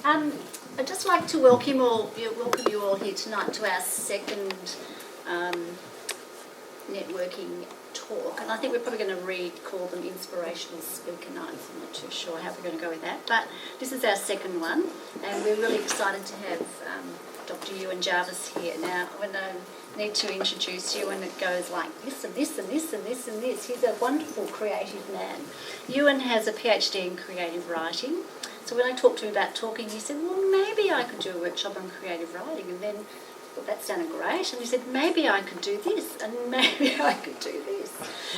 I'd just like to welcome you all here tonight to our second networking talk. And I think we're probably going to call them inspirational speaker nights. I'm not too sure how we're going to go with that. But this is our second one, and we're really excited to have Dr. Ewan Jarvis here. Now, I need to introduce you, and it goes like this and this and this and this and this. He's a wonderful creative man. Ewan has a PhD in creative writing. So when I talked to him about talking, he said, well, maybe I could do a workshop on creative writing. And then I thought, that sounded great. And he said, maybe I could do this, and maybe I could do this.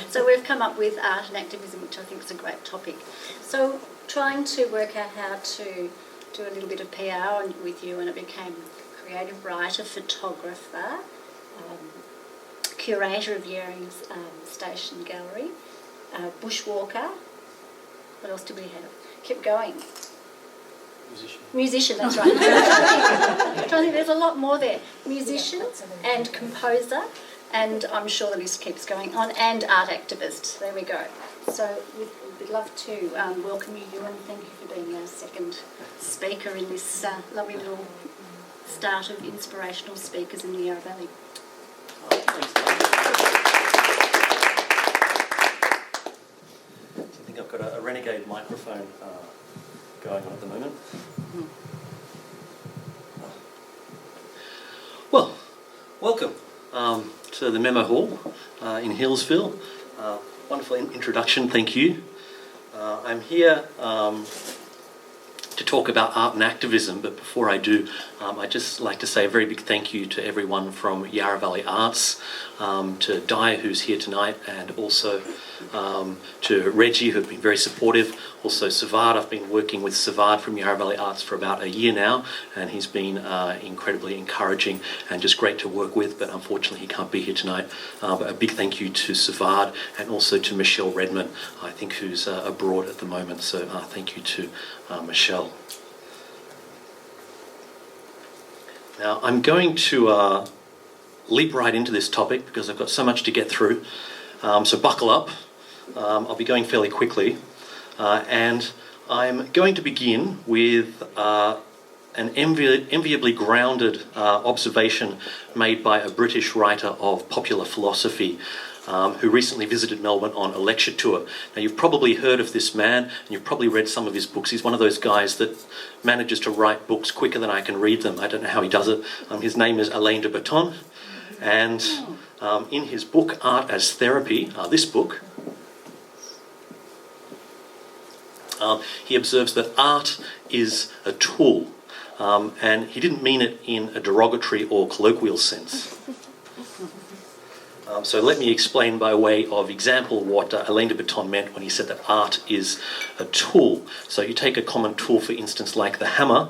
So we've come up with art and activism, which I think is a great topic. So trying to work out how to do a little bit of PR with you, and it became creative writer, photographer, curator of Yering's Station Gallery, bushwalker. What else did we have? Keep going. Musician, that's right. I'm trying to think, there's a lot more there. Musician and composer, and I'm sure the list keeps going on, and art activist. There we go. So we'd love to welcome you, Ewan. Thank you for being our second speaker in this lovely little start of inspirational speakers in the Yarra Valley. I think I've got a renegade microphone going on at the moment. Well, welcome to the Memo Hall in Hillsville. Wonderful introduction, thank you. I'm here to talk about art and activism, but before I do, I'd just like to say a very big thank you to everyone from Yarra Valley Arts, to Di, who's here tonight, and also to Reggie, who've been very supportive. Also Savard, I've been working with Savard from Yarra Valley Arts for about a year now, and he's been incredibly encouraging and just great to work with, but unfortunately he can't be here tonight. But a big thank you to Savard, and also to Michelle Redman, I think, who's abroad at the moment. So thank you to Michelle. Now I'm going to leap right into this topic because I've got so much to get through. So buckle up. I'll be going fairly quickly. And I'm going to begin with an enviably grounded observation made by a British writer of popular philosophy who recently visited Melbourne on a lecture tour. Now, you've probably heard of this man, and you've probably read some of his books. He's one of those guys that manages to write books quicker than I can read them. I don't know how he does it. His name is Alain de Botton, and in his book, Art as Therapy, this book, he observes that art is a tool, and he didn't mean it in a derogatory or colloquial sense. So let me explain by way of example what Alain de Botton meant when he said that art is a tool. So you take a common tool, for instance, like the hammer.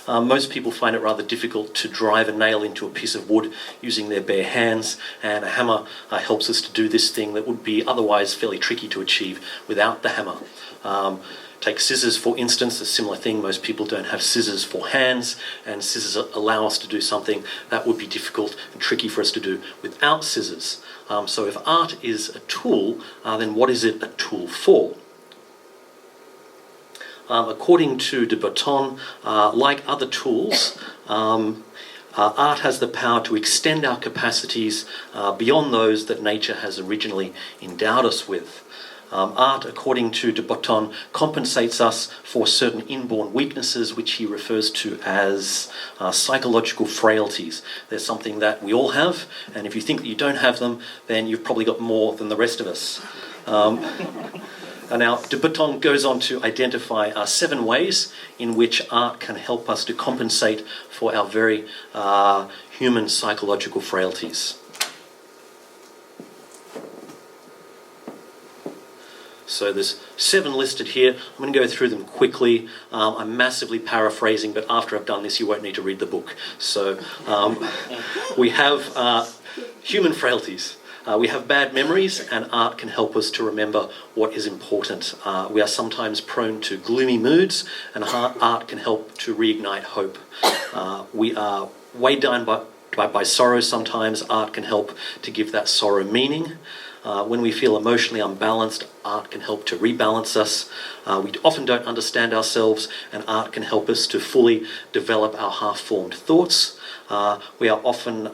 Most people find it rather difficult to drive a nail into a piece of wood using their bare hands, and a hammer helps us to do this thing that would be otherwise fairly tricky to achieve without the hammer. Take scissors, for instance, a similar thing. Most people don't have scissors for hands, and scissors allow us to do something that would be difficult and tricky for us to do without scissors. So if art is a tool, then what is it a tool for? According to de Botton, like other tools, art has the power to extend our capacities beyond those that nature has originally endowed us with. Art, according to de Botton, compensates us for certain inborn weaknesses, which he refers to as psychological frailties. There's something that we all have, and if you think that you don't have them, then you've probably got more than the rest of us. Now, de Botton goes on to identify 7 ways in which art can help us to compensate for our very human psychological frailties. So there's 7 listed here. I'm going to go through them quickly. I'm massively paraphrasing, but after I've done this, you won't need to read the book. So we have human frailties. We have bad memories, and art can help us to remember what is important. We are sometimes prone to gloomy moods, and art can help to reignite hope. We are weighed down by sorrow sometimes, art can help to give that sorrow meaning. When we feel emotionally unbalanced, art can help to rebalance us. We often don't understand ourselves, and art can help us to fully develop our half-formed thoughts. We are often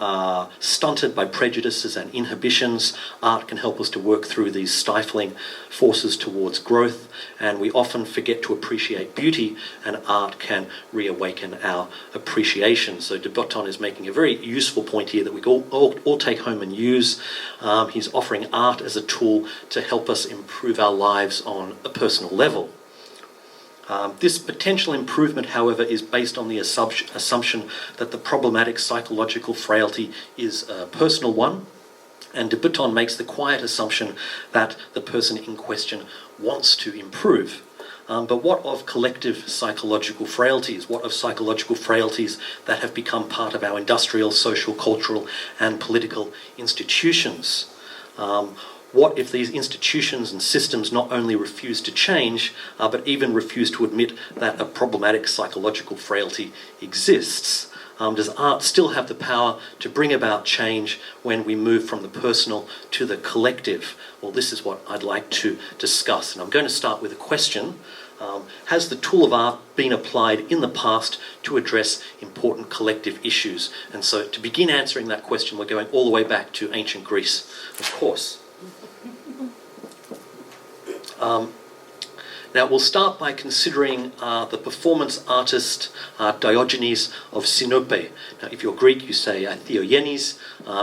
stunted by prejudices and inhibitions. Art can help us to work through these stifling forces towards growth, and we often forget to appreciate beauty, and art can reawaken our appreciation. So de Botton is making a very useful point here that we all take home and use. He's offering art as a tool to help us improve our lives on a personal level. This potential improvement, however, is based on the assumption that the problematic psychological frailty is a personal one, and de Botton makes the quiet assumption that the person in question wants to improve. But what of collective psychological frailties? What of psychological frailties that have become part of our industrial, social, cultural and political institutions? What if these institutions and systems not only refuse to change, but even refuse to admit that a problematic psychological frailty exists? Does art still have the power to bring about change when we move from the personal to the collective? Well, this is what I'd like to discuss. And I'm going to start with a question. Has the tool of art been applied in the past to address important collective issues? And so to begin answering that question, we're going all the way back to ancient Greece, of course. Now we'll start by considering the performance artist Diogenes of Sinope. Now if you're Greek you say Theogenes,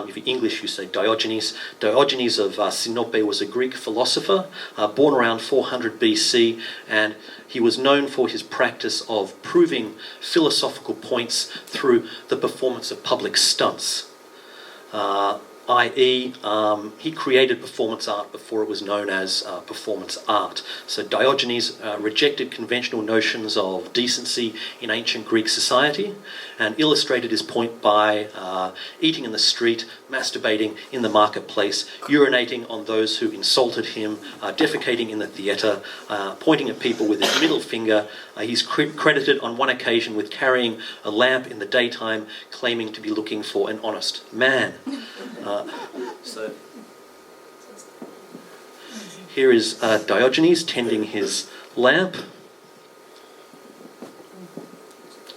if you're English you say Diogenes. Diogenes of Sinope was a Greek philosopher born around 400 BC, and he was known for his practice of proving philosophical points through the performance of public stunts. i.e. He created performance art before it was known as performance art. So Diogenes rejected conventional notions of decency in ancient Greek society and illustrated his point by eating in the street, masturbating in the marketplace, urinating on those who insulted him, defecating in the theatre, pointing at people with his middle finger. He's credited on one occasion with carrying a lamp in the daytime, claiming to be looking for an honest man. So here is Diogenes tending his lamp,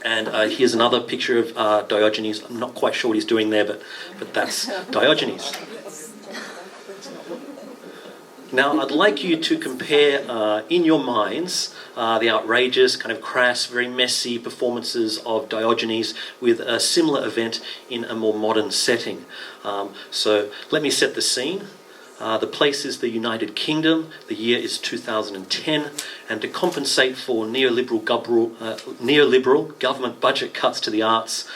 and here's another picture of Diogenes. I'm not quite sure what he's doing there, but that's Diogenes. Now I'd like you to compare in your minds the outrageous, kind of crass, very messy performances of Diogenes with a similar event in a more modern setting. So let me set the scene. The place is the United Kingdom. The year is 2010, and to compensate for neoliberal government budget cuts to the arts,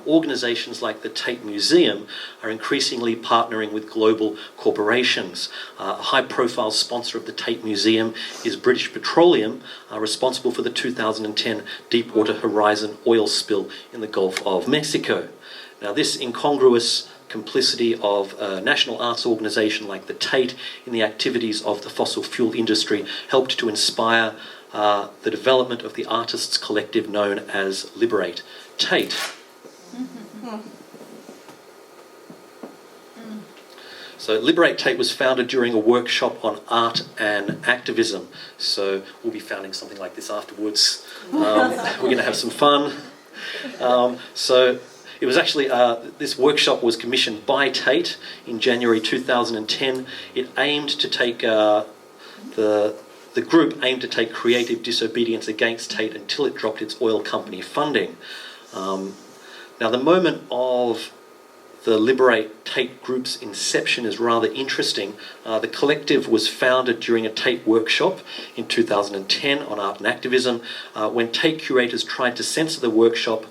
organisations like the Tate Museum are increasingly partnering with global corporations. A high-profile sponsor of the Tate Museum is British Petroleum, responsible for the 2010 Deepwater Horizon oil spill in the Gulf of Mexico. Now, this incongruous complicity of a national arts organisation like the Tate in the activities of the fossil fuel industry helped to inspire the development of the artists' collective known as Liberate Tate. So Liberate Tate was founded during a workshop on art and activism. So we'll be founding something like this afterwards. We're going to have some fun. So it was actually, this workshop was commissioned by Tate in January 2010. It aimed to take, the group aimed to take creative disobedience against Tate until it dropped its oil company funding. Now the moment of the Liberate Tate group's inception is rather interesting. The collective was founded during a Tate workshop in 2010 on art and activism, when Tate curators tried to censor the workshop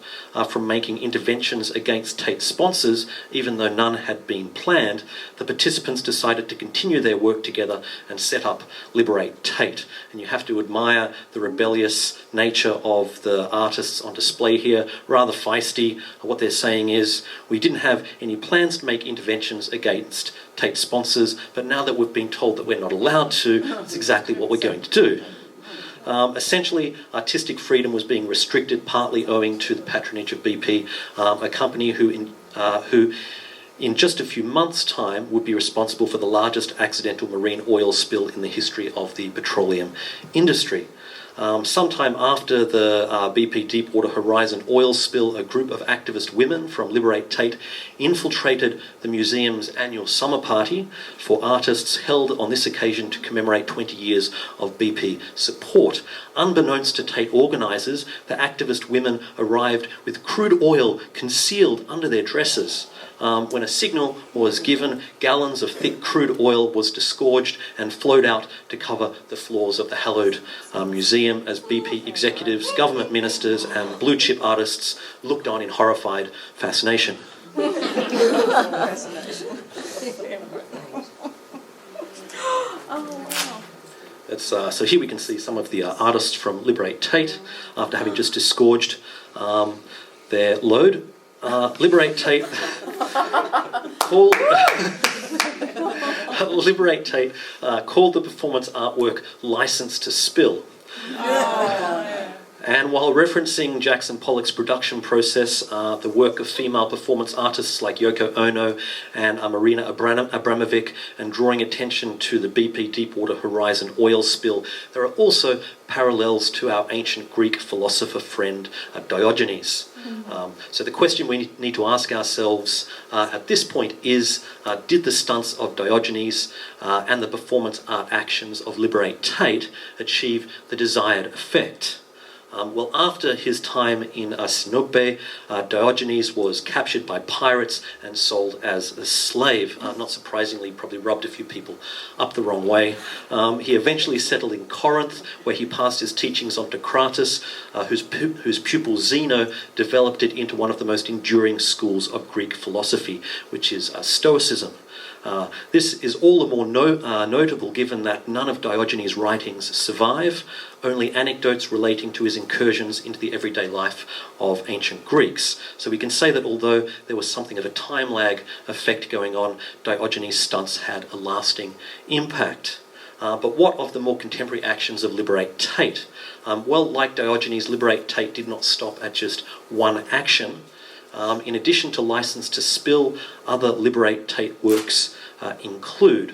from making interventions against Tate sponsors, even though none had been planned. The participants decided to continue their work together and set up Liberate Tate. And you have to admire the rebellious nature of the artists on display here, rather feisty. What they're saying is, we didn't have any plans to make interventions against Tate sponsors, but now that we've been told that we're not allowed to, that's exactly what we're going to do. Essentially, artistic freedom was being restricted, partly owing to the patronage of BP, a company who who in just a few months' time would be responsible for the largest accidental marine oil spill in the history of the petroleum industry. Sometime after the BP Deepwater Horizon oil spill, a group of activist women from Liberate Tate infiltrated the museum's annual summer party for artists held on this occasion to commemorate 20 years of BP support. Unbeknownst to Tate organisers, the activist women arrived with crude oil concealed under their dresses. When a signal was given, gallons of thick crude oil was disgorged and flowed out to cover the floors of the hallowed museum as BP executives, government ministers and blue chip artists looked on in horrified fascination. So here we can see some of the artists from Liberate Tate after having just disgorged their load. Liberate Tate called Liberate Tate called the performance artwork "License to Spill." And while referencing Jackson Pollock's production process, the work of female performance artists like Yoko Ono and Marina Abramovic, and drawing attention to the BP Deepwater Horizon oil spill, there are also parallels to our ancient Greek philosopher friend Diogenes. So the question we need to ask ourselves at this point is, did the stunts of Diogenes and the performance art actions of Liberate Tate achieve the desired effect? Well, after his time in Sinope, Diogenes was captured by pirates and sold as a slave. Not surprisingly, probably rubbed a few people up the wrong way. He eventually settled in Corinth, where he passed his teachings on to Crates, whose pupil Zeno developed it into one of the most enduring schools of Greek philosophy, which is Stoicism. This is all the more notable given that none of Diogenes' writings survive, only anecdotes relating to his incursions into the everyday life of ancient Greeks. So we can say that although there was something of a time lag effect going on, Diogenes' stunts had a lasting impact. But what of the more contemporary actions of Liberate Tate? Well, like Diogenes, Liberate Tate did not stop at just one action. In addition to License to Spill, other Liberate Tate works include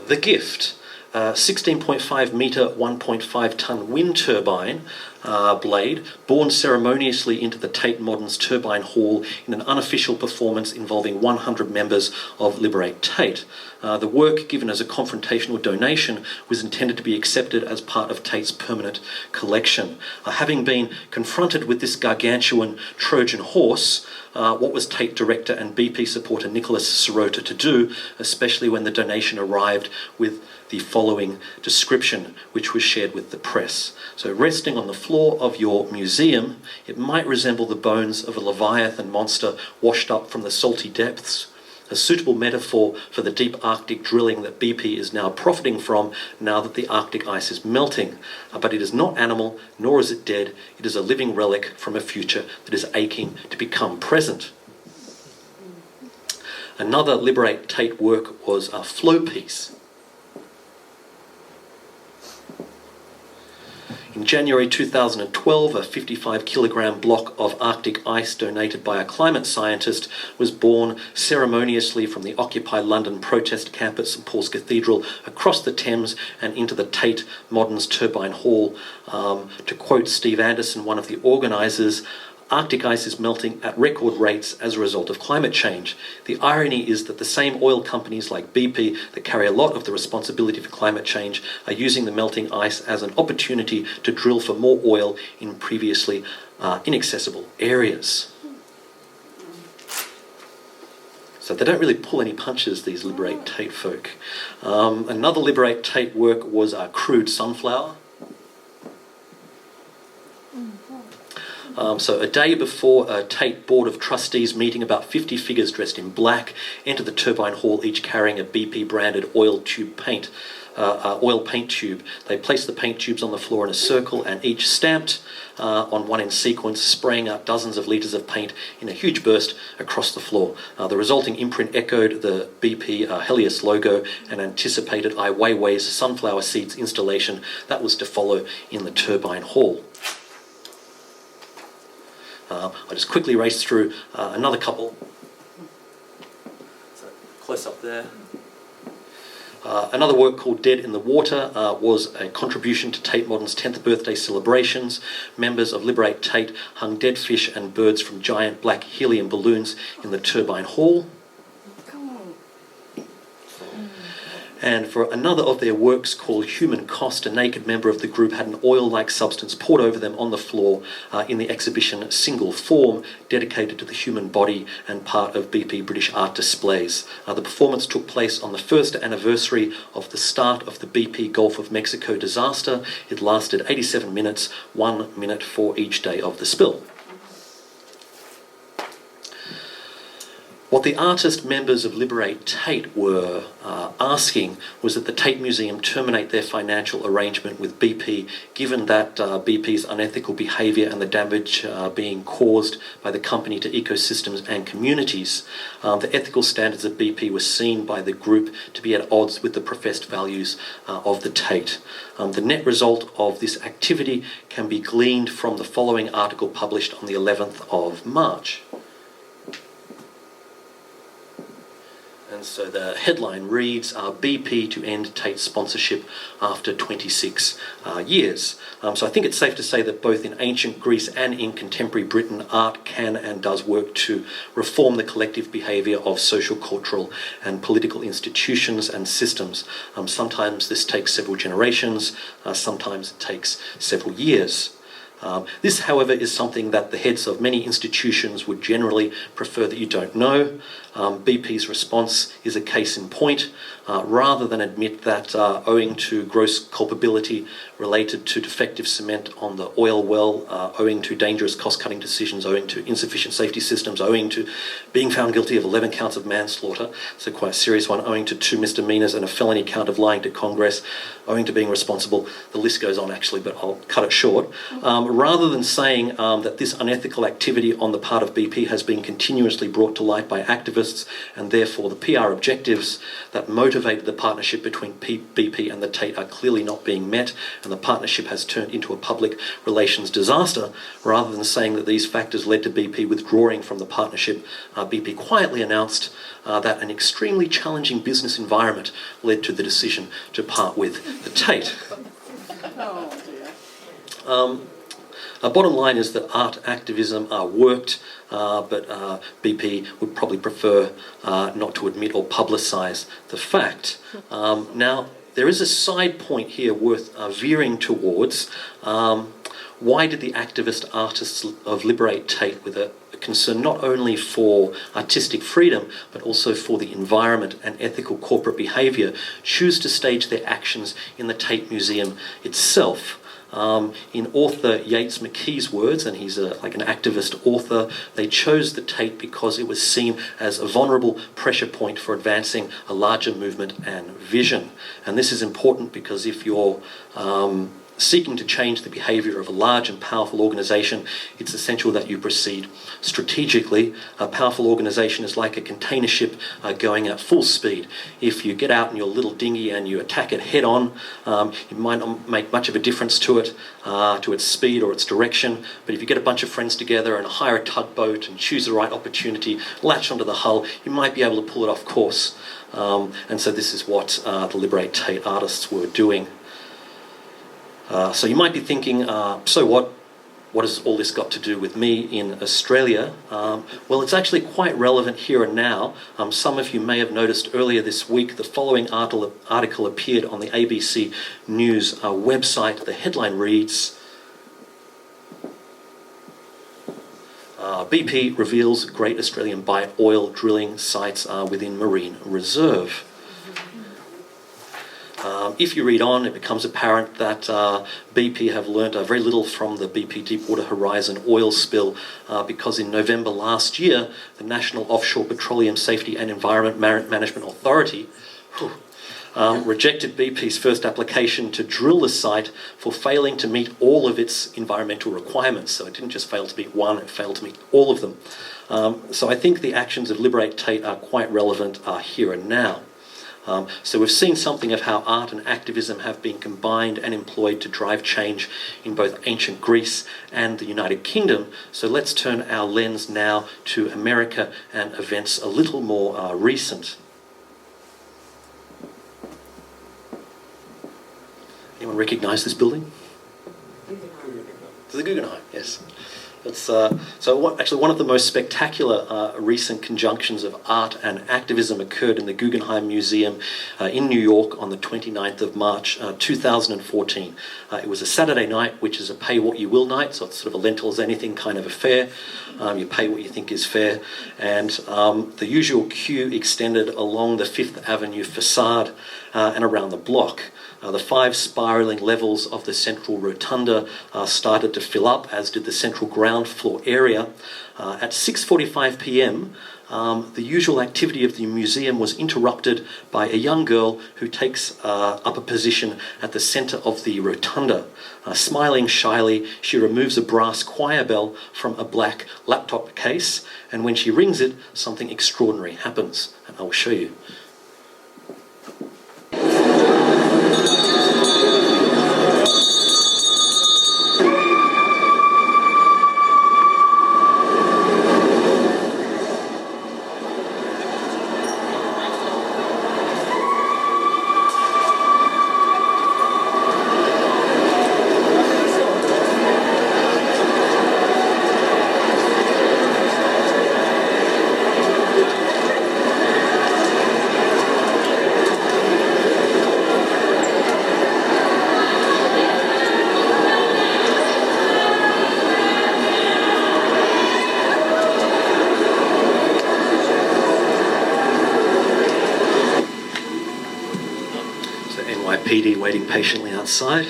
The Gift, 16.5 metre, 1.5 tonne wind turbine blade, borne ceremoniously into the Tate Modern's Turbine Hall in an unofficial performance involving 100 members of Liberate Tate. The work, given as a confrontational donation, was intended to be accepted as part of Tate's permanent collection. Having been confronted with this gargantuan Trojan horse, what was Tate director and BP supporter Nicholas Sirota to do, especially when the donation arrived with the following description, which was shared with the press. So, resting on the floor of your museum, it might resemble the bones of a leviathan monster washed up from the salty depths, a suitable metaphor for the deep Arctic drilling that BP is now profiting from now that the Arctic ice is melting. But it is not animal, nor is it dead. It is a living relic from a future that is aching to become present. Another Liberate Tate work was a flow piece. In January 2012, a 55-kilogram block of Arctic ice donated by a climate scientist was borne ceremoniously from the Occupy London protest camp at St Paul's Cathedral across the Thames and into the Tate Modern's Turbine Hall. To quote Steve Anderson, one of the organisers, Arctic ice is melting at record rates as a result of climate change. The irony is that the same oil companies like BP that carry a lot of the responsibility for climate change are using the melting ice as an opportunity to drill for more oil in previously inaccessible areas. So they don't really pull any punches, these Liberate Tate folk. Another Liberate Tate work was a crude sunflower. So a day before a Tate Board of Trustees meeting, about 50 figures dressed in black entered the turbine hall, each carrying a BP-branded oil paint tube. They placed the paint tubes on the floor in a circle and each stamped on one in sequence, spraying out dozens of litres of paint in a huge burst across the floor. The resulting imprint echoed the BP Helios logo and anticipated Ai Weiwei's sunflower seeds installation that was to follow in the turbine hall. I'll just quickly race through another couple. So, close up there. Another work called Dead in the Water was a contribution to Tate Modern's 10th birthday celebrations. Members of Liberate Tate hung dead fish and birds from giant black helium balloons in the Turbine Hall. And for another of their works called Human Cost, a naked member of the group had an oil-like substance poured over them on the floor in the exhibition Single Form, dedicated to the human body and part of BP British Art Displays. The performance took place on the first anniversary of the start of the BP Gulf of Mexico disaster. It lasted 87 minutes, 1 minute for each day of the spill. What the artist members of Liberate Tate were asking was that the Tate Museum terminate their financial arrangement with BP, given that BP's unethical behaviour and the damage being caused by the company to ecosystems and communities. The ethical standards of BP were seen by the group to be at odds with the professed values of the Tate. The net result of this activity can be gleaned from the following article published on the 11th of March. And so the headline reads, BP to end Tate sponsorship after 26 years. So I think it's safe to say that both in ancient Greece and in contemporary Britain, art can and does work to reform the collective behaviour of social, cultural and political institutions and systems. Sometimes this takes several generations, sometimes it takes several years. This, however, is something that the heads of many institutions would generally prefer that you don't know. BP's response is a case in point. Rather than admit that owing to gross culpability related to defective cement on the oil well, owing to dangerous cost-cutting decisions, owing to insufficient safety systems, owing to being found guilty of 11 counts of manslaughter, so quite a serious one, owing to 2 misdemeanours and a felony count of lying to Congress, owing to being responsible, the list goes on actually, but I'll cut it short. Rather than saying that this unethical activity on the part of BP has been continuously brought to light by activists and therefore the PR objectives that motivate the partnership between BP and the Tate are clearly not being met and the partnership has turned into a public relations disaster, rather than saying that these factors led to BP withdrawing from the partnership, BP quietly announced that an extremely challenging business environment led to the decision to part with the Tate. Oh dear. Bottom line is that art activism worked, but BP would probably prefer not to admit or publicise the fact. Now, there is a side point here worth veering towards. Why did the activist artists of Liberate Tate, with a concern not only for artistic freedom, but also for the environment and ethical corporate behaviour, choose to stage their actions in the Tate Museum itself? In author Yates McKee's words, and he's like an activist author, they chose the Tate because it was seen as a vulnerable pressure point for advancing a larger movement and vision. And this is important because if you're seeking to change the behaviour of a large and powerful organisation, it's essential that you proceed strategically. A powerful organisation is like a container ship going at full speed. If you get out in your little dinghy and you attack it head on, it might not make much of a difference to it, to its speed or its direction. But if you get a bunch of friends together and hire a tugboat and choose the right opportunity, latch onto the hull, you might be able to pull it off course. And so this is what the Liberate Tate artists were doing. So you might be thinking, so what? What has all this got to do with me in Australia? Well, it's actually quite relevant here and now. Some of you may have noticed earlier this week the following article appeared on the ABC News website. The headline reads, BP reveals Great Australian Bight oil drilling sites within Marine Reserve. If you read on, it becomes apparent that BP have learnt very little from the BP Deepwater Horizon oil spill because in November last year, the National Offshore Petroleum Safety and Environment Management Authority rejected BP's first application to drill the site for failing to meet all of its environmental requirements. So it didn't just fail to meet one, it failed to meet all of them. So I think the actions of Liberate Tate are quite relevant here and now. So we've seen something of how art and activism have been combined and employed to drive change in both ancient Greece and the United Kingdom. So let's turn our lens now to America and events a little more recent. Anyone recognise this building? The Guggenheim, yes. It's, actually one of the most spectacular recent conjunctions of art and activism occurred in the Guggenheim Museum in New York on the 29th of March 2014. It was a Saturday night, which is a pay what you will night, so it's sort of a lentil as anything kind of affair. You pay what you think is fair. And the usual queue extended along the Fifth Avenue facade and around the block. The 5 spiralling levels of the central rotunda started to fill up, as did the central ground floor area. At 6:45 p.m, the usual activity of the museum was interrupted by a young girl who takes up a position at the centre of the rotunda. Smiling shyly, she removes a brass choir bell from a black laptop case, and when she rings it, something extraordinary happens, and I'll show you. NYPD waiting patiently outside.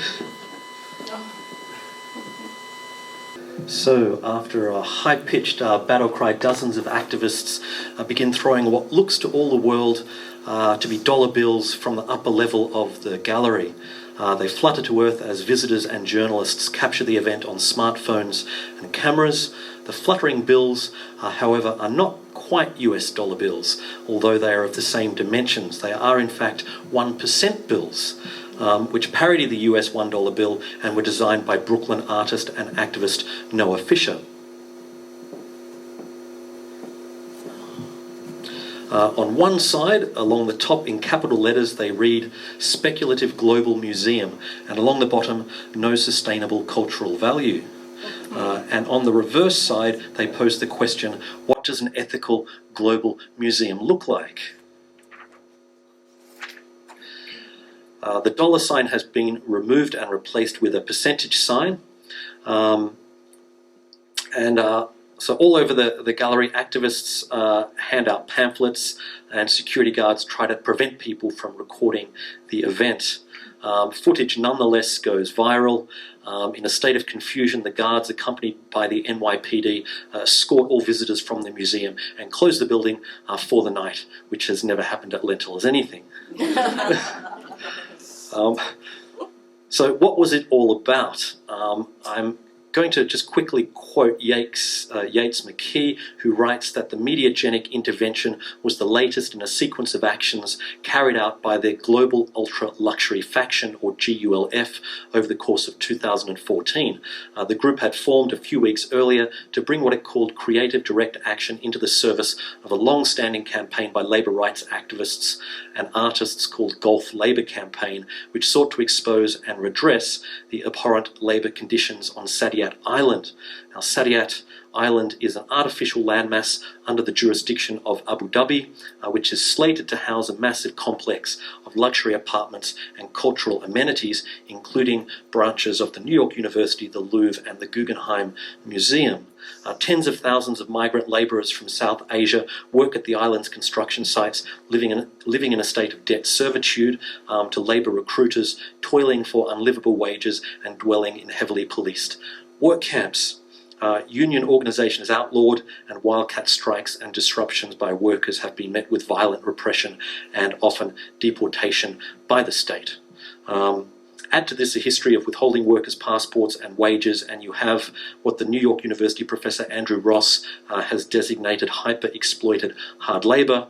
So, after a high-pitched battle cry, dozens of activists begin throwing what looks to all the world to be dollar bills from the upper level of the gallery. They flutter to earth as visitors and journalists capture the event on smartphones and cameras. The fluttering bills, however, are not quite US dollar bills, although they are of the same dimensions. They are, in fact, 1% bills, which parody the US $1 bill and were designed by Brooklyn artist and activist Noah Fisher. On one side, along the top in capital letters, they read Speculative Global Museum, and along the bottom, No Sustainable Cultural Value. And on the reverse side, they pose the question, what does an ethical global museum look like? The dollar sign has been removed and replaced with a percentage sign. So all over the gallery, activists hand out pamphlets and security guards try to prevent people from recording the event. Footage nonetheless goes viral. In a state of confusion, the guards, accompanied by the NYPD, escort all visitors from the museum and close the building for the night, which has never happened at Lentil as anything. So what was it all about? I'm going to just quickly quote Yates McKee, who writes that the mediagenic intervention was the latest in a sequence of actions carried out by the Global Ultra Luxury Faction, or GULF, over the course of 2014. The group had formed a few weeks earlier to bring what it called creative direct action into the service of a long-standing campaign by labour rights activists and artists called Gulf Labour Campaign, which sought to expose and redress the abhorrent labour conditions on Saadiyat Island. Now, Saadiyat Island is an artificial landmass under the jurisdiction of Abu Dhabi, which is slated to house a massive complex of luxury apartments and cultural amenities, including branches of the New York University, the Louvre, and the Guggenheim Museum. Tens of thousands of migrant labourers from South Asia work at the island's construction sites, living in a state of debt servitude to labour recruiters, toiling for unlivable wages and dwelling in heavily policed work camps. Union organisation is outlawed, and wildcat strikes and disruptions by workers have been met with violent repression and often deportation by the state. Add to this a history of withholding workers' passports and wages, and you have what the New York University professor Andrew Ross has designated hyper-exploited hard labour.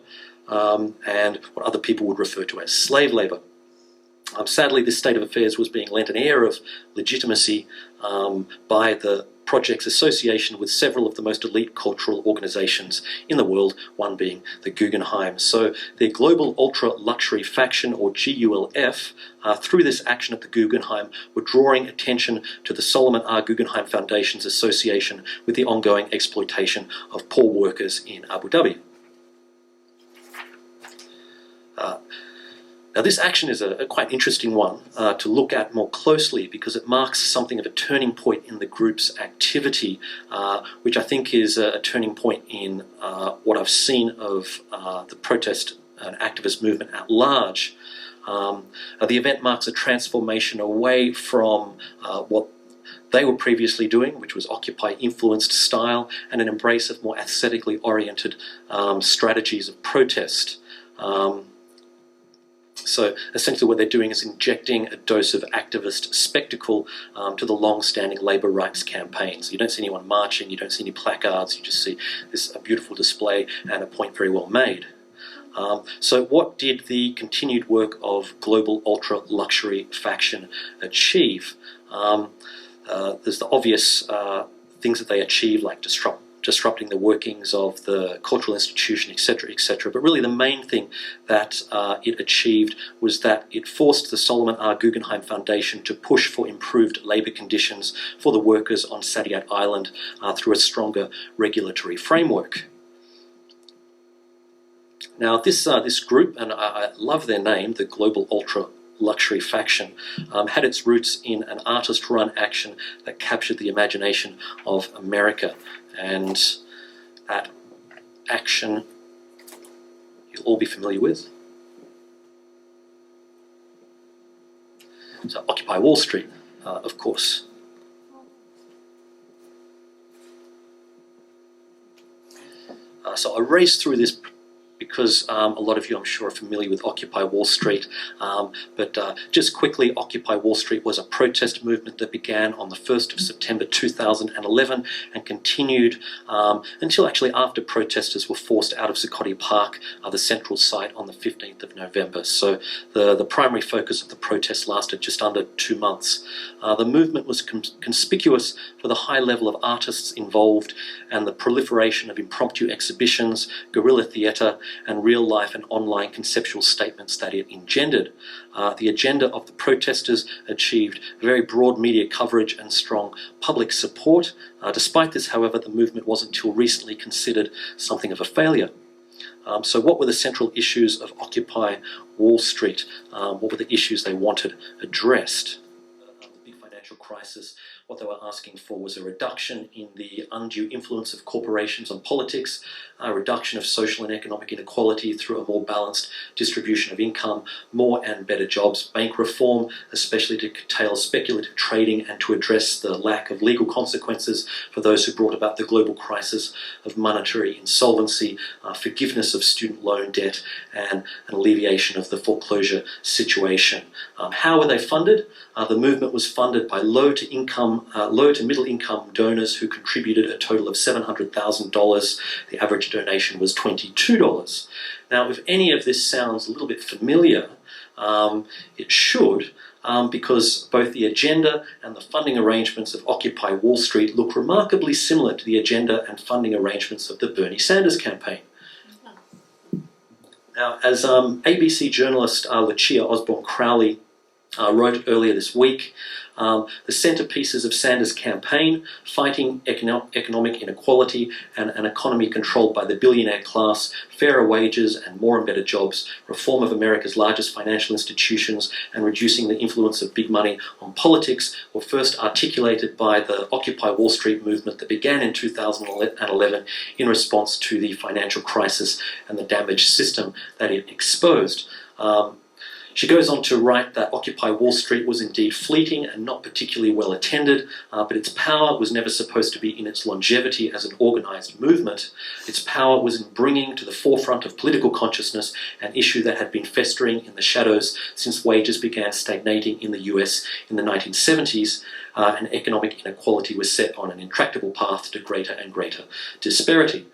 and what other people would refer to as slave labour. Sadly, this state of affairs was being lent an air of legitimacy by the project's association with several of the most elite cultural organisations in the world, one being the Guggenheim. So their Global Ultra Luxury Faction, or GULF, through this action at the Guggenheim, were drawing attention to the Solomon R. Guggenheim Foundation's association with the ongoing exploitation of poor workers in Abu Dhabi. Now, this action is a quite interesting one to look at more closely, because it marks something of a turning point in the group's activity, which I think is a turning point in what I've seen of the protest and activist movement at large. The event marks a transformation away from what they were previously doing, which was Occupy-influenced style, and an embrace of more aesthetically oriented strategies of protest. So essentially what they're doing is injecting a dose of activist spectacle to the long-standing labour rights campaigns. You don't see anyone marching, you don't see any placards, you just see a beautiful display and a point very well made. So what did the continued work of Global Ultra Luxury Faction achieve? There's the obvious things that they achieved, like disrupting the workings of the cultural institution, etc., etc. But really the main thing that it achieved was that it forced the Solomon R. Guggenheim Foundation to push for improved labour conditions for the workers on Saadiyat Island through a stronger regulatory framework. Now this group, and I love their name, the Global Ultra Luxury Faction, had its roots in an artist-run action that captured the imagination of America. And that action you'll all be familiar with. So Occupy Wall Street, of course. So I raced through this because a lot of you, I'm sure, are familiar with Occupy Wall Street. But just quickly, Occupy Wall Street was a protest movement that began on the 1st of September 2011 and continued until actually after protesters were forced out of Zuccotti Park, the central site, on the 15th of November. So the primary focus of the protest lasted just under 2 months. The movement was conspicuous for the high level of artists involved and the proliferation of impromptu exhibitions, guerrilla theatre, and real-life and online conceptual statements that it engendered. The agenda of the protesters achieved very broad media coverage and strong public support. Despite this, however, the movement was until recently considered something of a failure. So what were the central issues of Occupy Wall Street? What were the issues they wanted addressed? The big financial crisis, what they were asking for was a reduction in the undue influence of corporations on politics, a reduction of social and economic inequality through a more balanced distribution of income, more and better jobs, bank reform, especially to curtail speculative trading and to address the lack of legal consequences for those who brought about the global crisis of monetary insolvency, forgiveness of student loan debt, and an alleviation of the foreclosure situation. How were they funded? The movement was funded by low to middle income donors who contributed a total of $700,000. The average donation was $22. Now, if any of this sounds a little bit familiar, it should, because both the agenda and the funding arrangements of Occupy Wall Street look remarkably similar to the agenda and funding arrangements of the Bernie Sanders campaign. Now, as ABC journalist Lucia Osborne-Crowley wrote earlier this week, the centerpieces of Sanders' campaign, fighting economic inequality and an economy controlled by the billionaire class, fairer wages and more and better jobs, reform of America's largest financial institutions, and reducing the influence of big money on politics, were first articulated by the Occupy Wall Street movement that began in 2011 in response to the financial crisis and the damaged system that it exposed. She goes on to write that Occupy Wall Street was indeed fleeting and not particularly well attended, but its power was never supposed to be in its longevity as an organised movement. Its power was in bringing to the forefront of political consciousness an issue that had been festering in the shadows since wages began stagnating in the US in the 1970s, and economic inequality was set on an intractable path to greater and greater disparity.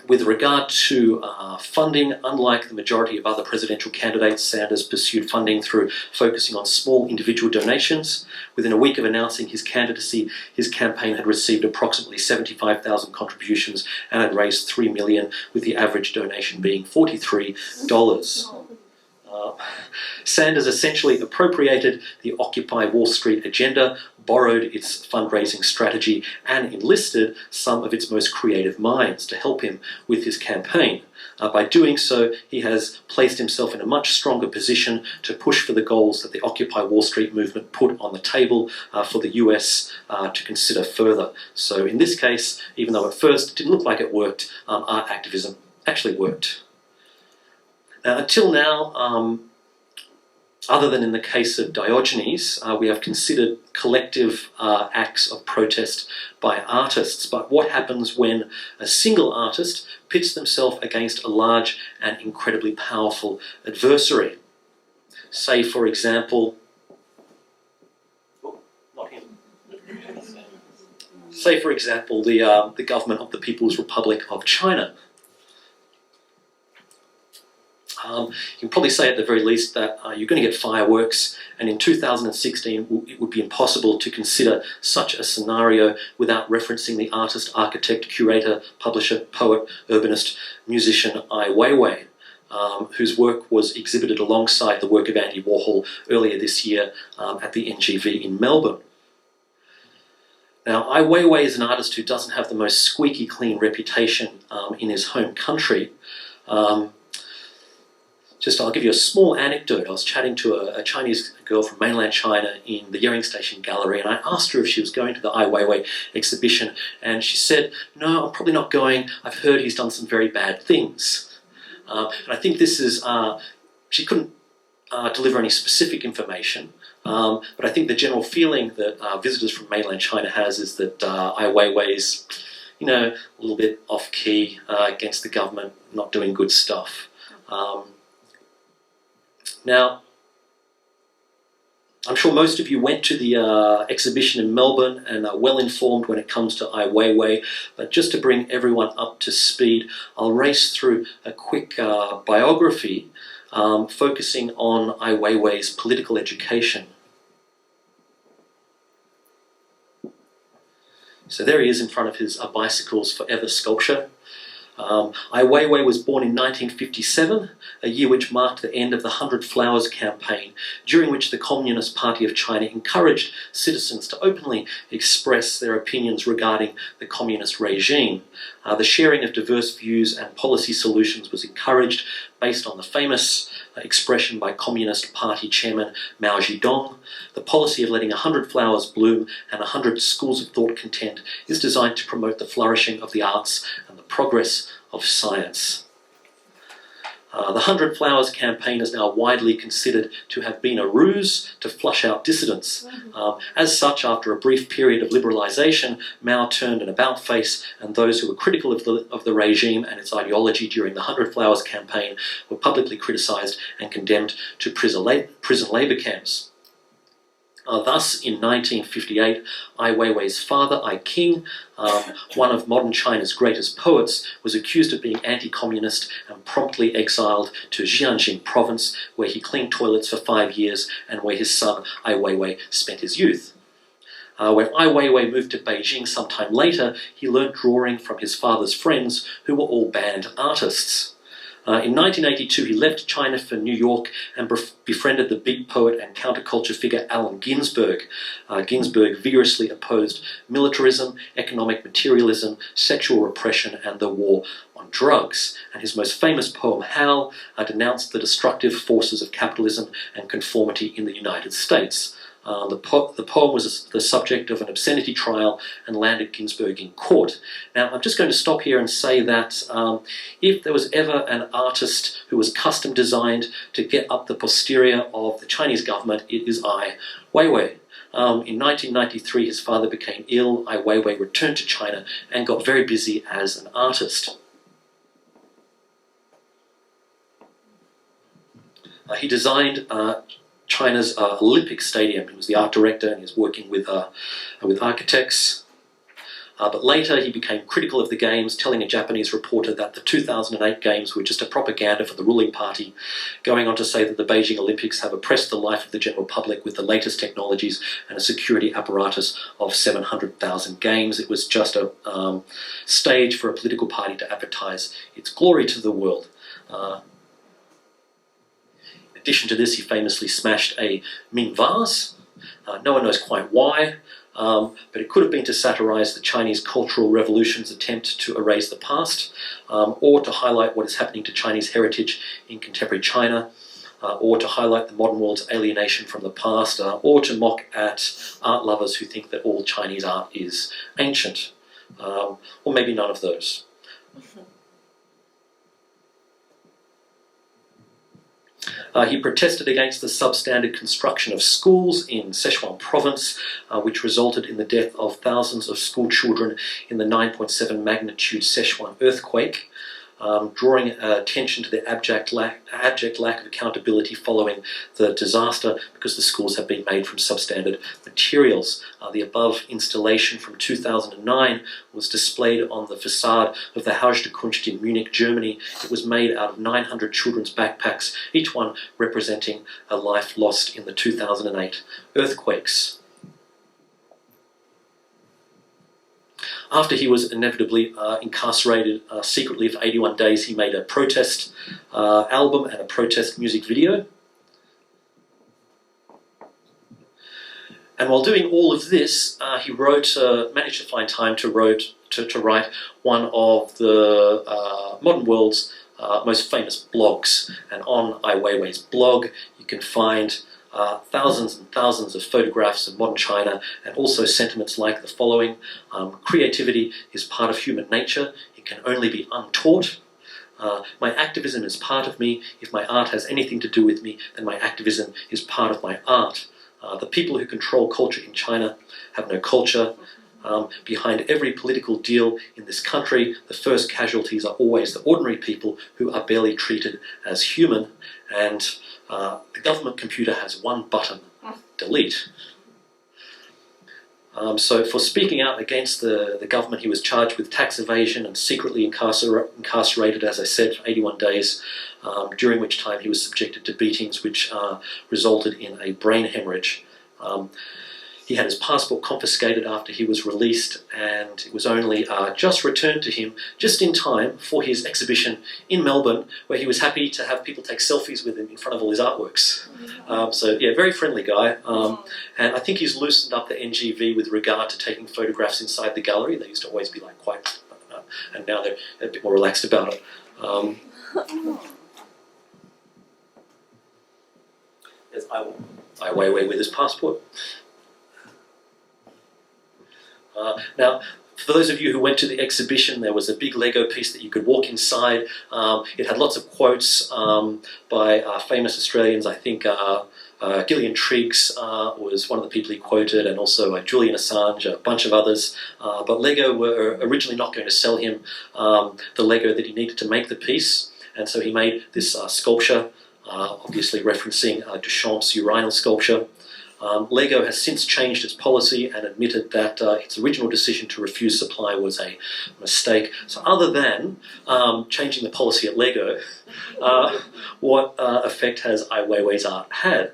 With regard to funding, unlike the majority of other presidential candidates, Sanders pursued funding through focusing on small individual donations. Within a week of announcing his candidacy, his campaign had received approximately 75,000 contributions and had raised $3 million, with the average donation being $43. Sanders essentially appropriated the Occupy Wall Street agenda, borrowed its fundraising strategy, and enlisted some of its most creative minds to help him with his campaign. By doing so, he has placed himself in a much stronger position to push for the goals that the Occupy Wall Street movement put on the table for the US to consider further. So in this case, even though at first it didn't look like it worked, art activism actually worked. Until now, other than in the case of Diogenes, we have considered collective acts of protest by artists. But what happens when a single artist pits themselves against a large and incredibly powerful adversary? Say, for example, the government of the People's Republic of China. You can probably say at the very least that you're going to get fireworks, and in 2016 it would be impossible to consider such a scenario without referencing the artist, architect, curator, publisher, poet, urbanist, musician Ai Weiwei, whose work was exhibited alongside the work of Andy Warhol earlier this year at the NGV in Melbourne. Now, Ai Weiwei is an artist who doesn't have the most squeaky clean reputation in his home country. I'll give you a small anecdote. I was chatting to a Chinese girl from mainland China in the Yering Station Gallery, and I asked her if she was going to the Ai Weiwei exhibition, and she said, "No, I'm probably not going. I've heard he's done some very bad things." And I think this is, she couldn't deliver any specific information, but I think the general feeling that visitors from mainland China has is that Ai Weiwei's, a little bit off-key, against the government, not doing good stuff. Now, I'm sure most of you went to the exhibition in Melbourne and are well informed when it comes to Ai Weiwei, but just to bring everyone up to speed, I'll race through a quick biography focusing on Ai Weiwei's political education. So there he is in front of his Bicycles Forever sculpture. Ai Weiwei was born in 1957, a year which marked the end of the 100 Flowers campaign, during which the Communist Party of China encouraged citizens to openly express their opinions regarding the communist regime. The sharing of diverse views and policy solutions was encouraged based on the famous expression by Communist Party Chairman Mao Zedong. The policy of letting 100 flowers bloom and 100 schools of thought contend is designed to promote the flourishing of the arts and the progress of science. The 100 Flowers campaign is now widely considered to have been a ruse to flush out dissidents. As such, after a brief period of liberalisation, Mao turned an about-face, and those who were critical of the regime and its ideology during the 100 Flowers campaign were publicly criticised and condemned to prison labour camps. Thus, in 1958, Ai Weiwei's father, Ai King, one of modern China's greatest poets, was accused of being anti-communist and promptly exiled to Jiangxing province, where he cleaned toilets for 5 years and where his son, Ai Weiwei, spent his youth. When Ai Weiwei moved to Beijing sometime later, he learnt drawing from his father's friends, who were all banned artists. In 1982, he left China for New York and befriended the beat poet and counterculture figure Allen Ginsberg. Ginsberg vigorously opposed militarism, economic materialism, sexual repression, and the war on drugs. And his most famous poem, Howl, denounced the destructive forces of capitalism and conformity in the United States. The poem was the subject of an obscenity trial and landed Ginsberg in court. Now, I'm just going to stop here and say that if there was ever an artist who was custom designed to get up the posterior of the Chinese government, it is Ai Weiwei. In 1993, his father became ill. Ai Weiwei returned to China and got very busy as an artist. He designed China's Olympic Stadium. He was the art director and he was working with architects. But later he became critical of the games, telling a Japanese reporter that the 2008 games were just a propaganda for the ruling party, going on to say that the Beijing Olympics have oppressed the life of the general public with the latest technologies and a security apparatus of 700,000 games. It was just a stage for a political party to advertise its glory to the world. In addition to this, he famously smashed a Ming vase. No one knows quite why, but it could have been to satirise the Chinese Cultural Revolution's attempt to erase the past, or to highlight what is happening to Chinese heritage in contemporary China, or to highlight the modern world's alienation from the past, or to mock at art lovers who think that all Chinese art is ancient, or maybe none of those. He protested against the substandard construction of schools in Sichuan province, which resulted in the death of thousands of school children in the 9.7 magnitude Sichuan earthquake, drawing attention to the abject lack of accountability following the disaster because the schools have been made from substandard materials. The above installation from 2009 was displayed on the facade of the Haus der Kunst in Munich, Germany. It was made out of 900 children's backpacks, each one representing a life lost in the 2008 earthquakes. After he was inevitably incarcerated secretly for 81 days, he made a protest album and a protest music video. And while doing all of this, he managed to find time to write one of the modern world's most famous blogs. And on Ai Weiwei's blog, you can find thousands and thousands of photographs of modern China, and also sentiments like the following: creativity is part of human nature, it can only be untaught. My activism is part of me. If my art has anything to do with me, then my activism is part of my art. The people who control culture in China have no culture. Behind every political deal in this country, the first casualties are always the ordinary people who are barely treated as human, and the government computer has one button: delete. So for speaking out against the government, he was charged with tax evasion and secretly incarcerated, as I said, for 81 days, during which time he was subjected to beatings which resulted in a brain hemorrhage. He had his passport confiscated after he was released, and it was only just returned to him just in time for his exhibition in Melbourne, where he was happy to have people take selfies with him in front of all his artworks. So yeah, very friendly guy. And I think he's loosened up the NGV with regard to taking photographs inside the gallery. They used to always be like quite, and now they're a bit more relaxed about it. There's Ai Weiwei with his passport. Now, for those of you who went to the exhibition, there was a big Lego piece that you could walk inside. It had lots of quotes by famous Australians. I think Gillian Triggs was one of the people he quoted, and also Julian Assange, a bunch of others. But Lego were originally not going to sell him the Lego that he needed to make the piece, and so he made this sculpture, obviously referencing Duchamp's urinal sculpture. Lego has since changed its policy and admitted that its original decision to refuse supply was a mistake. So other than changing the policy at Lego, what effect has Ai Weiwei's art had?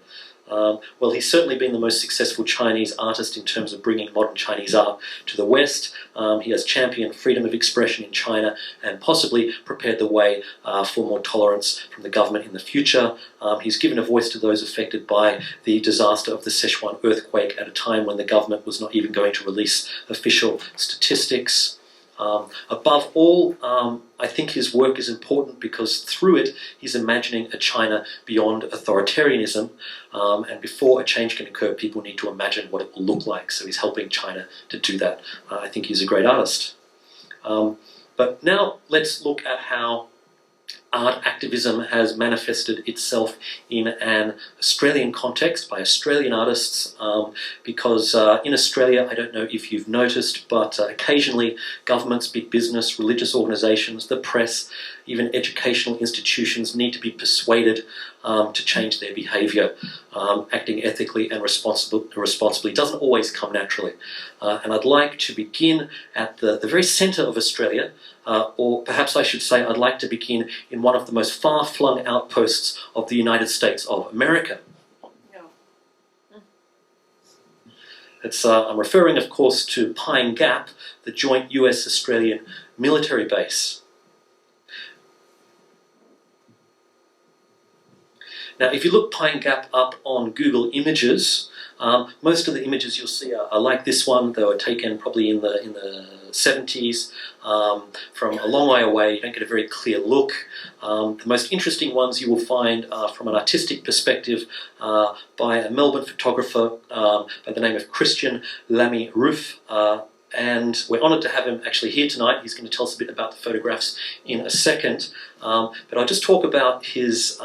Well, he's certainly been the most successful Chinese artist in terms of bringing modern Chinese art to the West. He has championed freedom of expression in China and possibly prepared the way for more tolerance from the government in the future. He's given a voice to those affected by the disaster of the Sichuan earthquake at a time when the government was not even going to release official statistics. Above all, I think his work is important because through it he's imagining a China beyond authoritarianism, and before a change can occur, people need to imagine what it will look like, so he's helping China to do that. I think he's a great artist. But now let's look at how art activism has manifested itself in an Australian context by Australian artists, because in Australia, I don't know if you've noticed, but occasionally governments, big business, religious organisations, the press, even educational institutions need to be persuaded to change their behaviour. Acting ethically and responsibly doesn't always come naturally. And I'd like to begin at the very centre of Australia, or perhaps I should say I'd like to begin in one of the most far-flung outposts of the United States of America. I'm referring, of course, to Pine Gap, the joint US-Australian military base. Now, if you look Pine Gap up on Google Images, most of the images you'll see are like this one. They were taken probably in the 70s from a long way away. You don't get a very clear look. The most interesting ones you will find from an artistic perspective by a Melbourne photographer by the name of Christian Lamy Roof. And we're honoured to have him actually here tonight. He's going to tell us a bit about the photographs in a second. But I'll just talk about his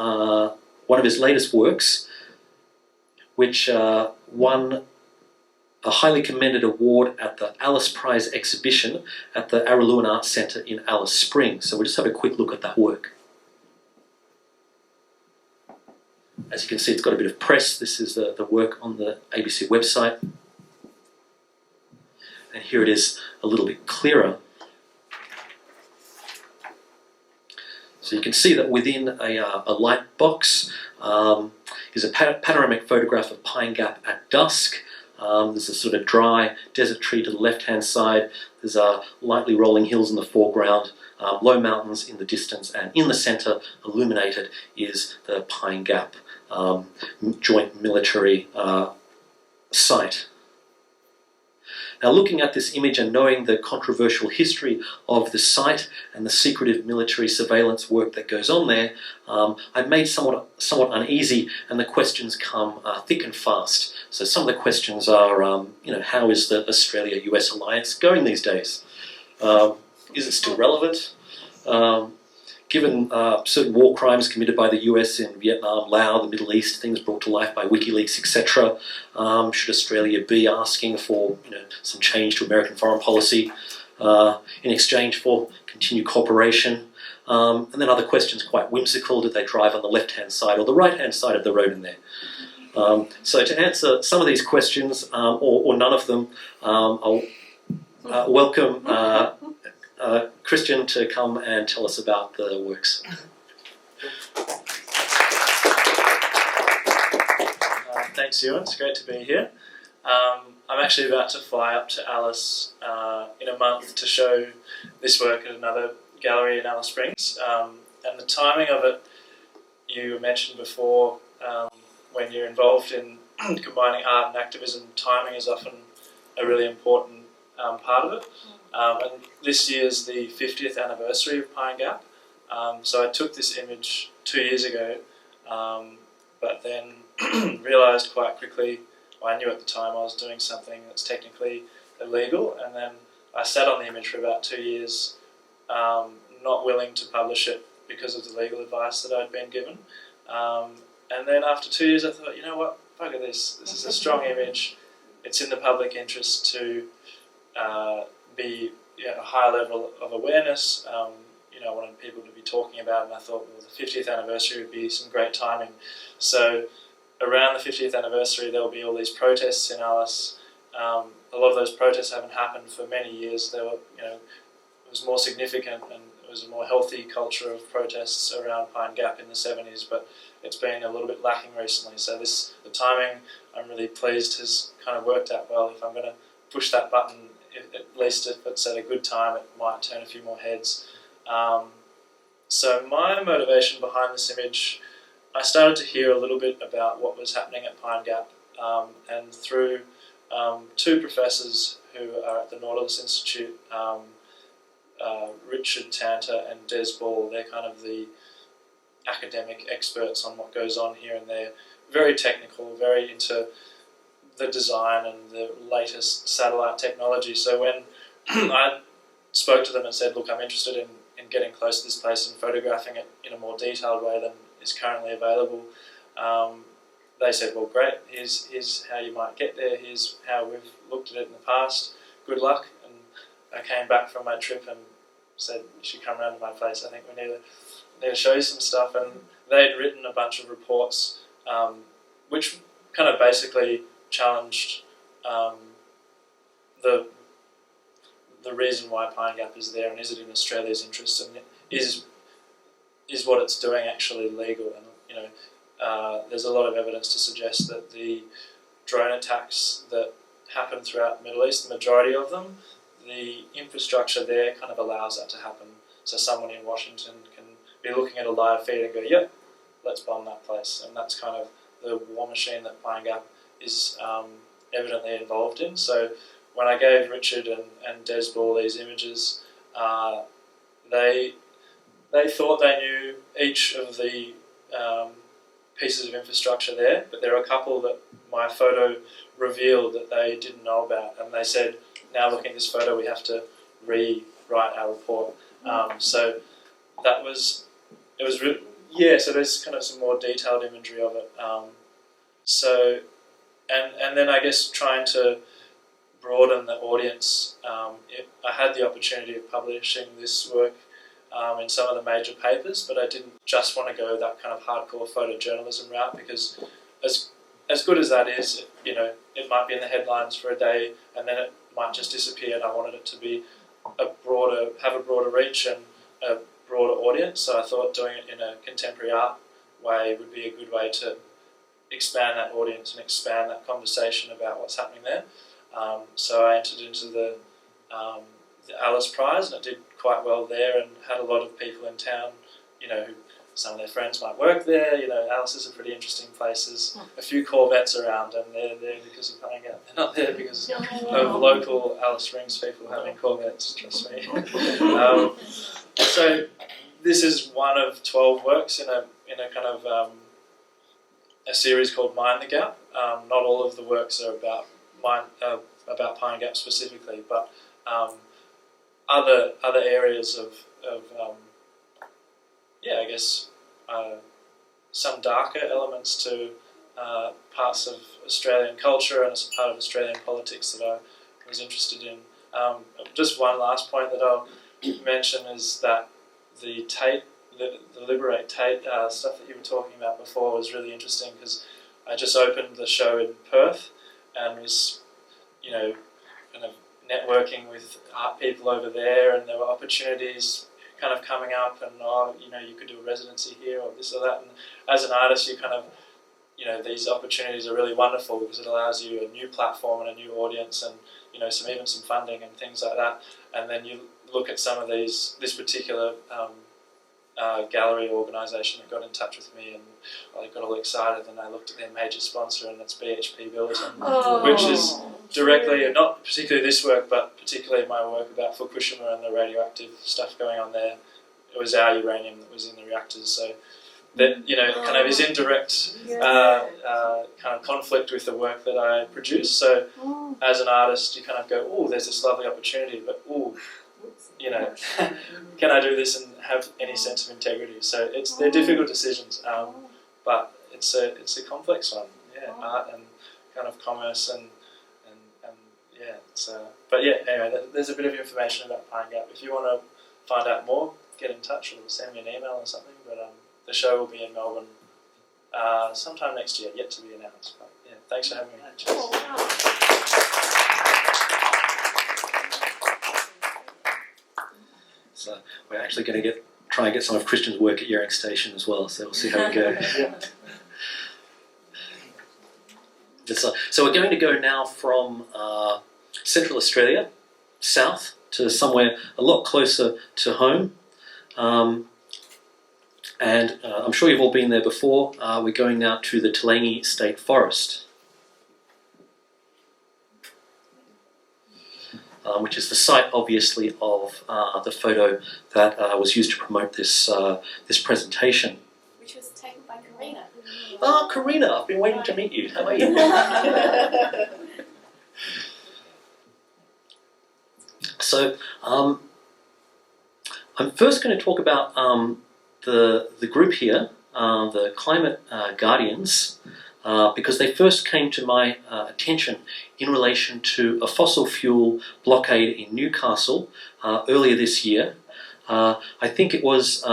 one of his latest works, which won a highly commended award at the Alice Prize exhibition at the Araluen Arts Centre in Alice Springs. So we'll just have a quick look at that work. As you can see, it's got a bit of press. This is the work on the ABC website. And here it is a little bit clearer. So you can see that within a light box is a panoramic photograph of Pine Gap at dusk. There's a sort of dry desert tree to the left-hand side. There's lightly rolling hills in the foreground, low mountains in the distance, and in the centre, illuminated, is the Pine Gap joint military site. Now, looking at this image and knowing the controversial history of the site and the secretive military surveillance work that goes on there, I'm made somewhat uneasy, and the questions come thick and fast. So some of the questions are, how is the Australia-US alliance going these days? Is it still relevant? Given certain war crimes committed by the US in Vietnam, Laos, the Middle East, things brought to life by WikiLeaks, etc., should Australia be asking for some change to American foreign policy in exchange for continued cooperation? And then other questions quite whimsical: did they drive on the left-hand side or the right-hand side of the road in there? So to answer some of these questions, or none of them, I'll welcome Christian to come and tell us about the works. Thanks, Ewan. It's great to be here. I'm actually about to fly up to Alice in a month to show this work at another gallery in Alice Springs. And the timing of it, you mentioned before, when you're involved in combining art and activism, timing is often a really important part of it. And this year's the 50th anniversary of Pine Gap. So I took this image 2 years ago, but then realised quite quickly, well, I knew at the time I was doing something that's technically illegal, and then I sat on the image for about 2 years, not willing to publish it because of the legal advice that I'd been given. And then after 2 years I thought, you know what, fuck it, this is a strong image. It's in the public interest to be a high level of awareness. I wanted people to be talking about it, and I thought, well, the 50th anniversary would be some great timing. So around the 50th anniversary there will be all these protests in Alice. A lot of those protests haven't happened for many years. They were, it was more significant, and it was a more healthy culture of protests around Pine Gap in the 70s, but it's been a little bit lacking recently. So the timing, I'm really pleased, has kind of worked out well. If I'm going to push that button, at least if it's at a good time, it might turn a few more heads. So my motivation behind this image, I started to hear a little bit about what was happening at Pine Gap, and through two professors who are at the Nautilus Institute, Richard Tanter and Des Ball. They're kind of the academic experts on what goes on here, and they're very technical, very into the design and the latest satellite technology. So when I spoke to them and said, look, I'm interested in in getting close to this place and photographing it in a more detailed way than is currently available. They said, well, great, here's how you might get there, here's how we've looked at it in the past, good luck. And I came back from my trip and said, you should come around to my place, I think we need to show you some stuff. And they'd written a bunch of reports which kind of basically challenged the reason why Pine Gap is there, and is it in Australia's interest, and is what it's doing actually legal? And there's a lot of evidence to suggest that the drone attacks that happen throughout the Middle East, the majority of them, the infrastructure there kind of allows that to happen. So someone in Washington can be looking at a live feed and go, yep, let's bomb that place. And that's kind of the war machine that Pine Gap is evidently involved in. So when I gave Richard and Des Ball these images, they thought they knew each of the pieces of infrastructure there, but there are a couple that my photo revealed that they didn't know about, and they said, now looking at this photo, we have to rewrite our report. So that was, so there's kind of some more detailed imagery of it. And then I guess trying to broaden the audience, I had the opportunity of publishing this work in some of the major papers, but I didn't just want to go that kind of hardcore photojournalism route, because as good as that is, it might be in the headlines for a day and then it might just disappear, and I wanted it to be have a broader reach and a broader audience. So I thought doing it in a contemporary art way would be a good way to expand that audience and expand that conversation about what's happening there. So I entered into the Alice Prize, and it did quite well there, and had a lot of people in town, who some of their friends might work there. Alice's are pretty interesting places. A few Corvettes around, and they're there because of Pine Gap. They're not there because of local Alice Springs people having Corvettes, trust me. So this is one of 12 works in a kind of a series called Mind the Gap. Not all of the works are about Pine Gap specifically, but other areas of I guess some darker elements to parts of Australian culture and as a part of Australian politics that I was interested in. Just one last point that I'll mention is that the Liberate Tate stuff that you were talking about before was really interesting, because I just opened the show in Perth and was, kind of networking with art people over there, and there were opportunities kind of coming up, and you could do a residency here or this or that. And as an artist, you kind of, these opportunities are really wonderful because it allows you a new platform and a new audience, and some funding and things like that. And then you look at some of this particular gallery organisation that got in touch with me, and I got all excited, and I looked at their major sponsor, and it's BHP Billiton, which is directly, not particularly this work, but particularly my work about Fukushima and the radioactive stuff going on there. It was our uranium that was in the reactors, so that kind of is in direct kind of conflict with the work that I produce. So as an artist, you kind of go, oh, there's this lovely opportunity, but can I do this and have any sense of integrity? So they're difficult decisions, but it's a complex one. Art and kind of commerce and anyway, there's a bit of information about Pine Gap. If you want to find out more, get in touch or send me an email or something. But the show will be in Melbourne sometime next year, yet to be announced. But thanks for having me. Cheers. So we're actually going to try and get some of Christian's work at Yering Station as well, so we'll see how we go. So we're going to go now from Central Australia, south, to somewhere a lot closer to home. And I'm sure you've all been there before. We're going now to the Toolangi State Forest, which is the site, obviously, of the photo that was used to promote this presentation. Which was taken by Karina. Oh, Karina, I've been waiting to meet you. How are you? So, I'm first going to talk about the group here, the Climate Guardians, because they first came to my attention in relation to a fossil fuel blockade in Newcastle earlier this year. I think it was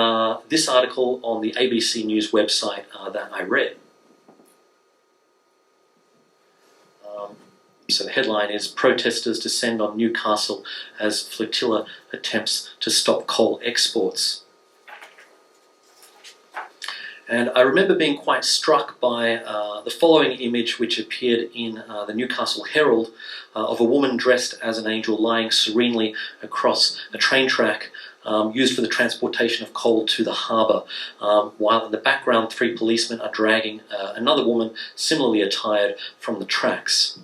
this article on the ABC News website that I read. So the headline is, "Protesters descend on Newcastle as flotilla attempts to stop coal exports." And I remember being quite struck by the following image, which appeared in the Newcastle Herald, of a woman dressed as an angel lying serenely across a train track used for the transportation of coal to the harbour, while in the background 3 policemen are dragging another woman similarly attired from the tracks.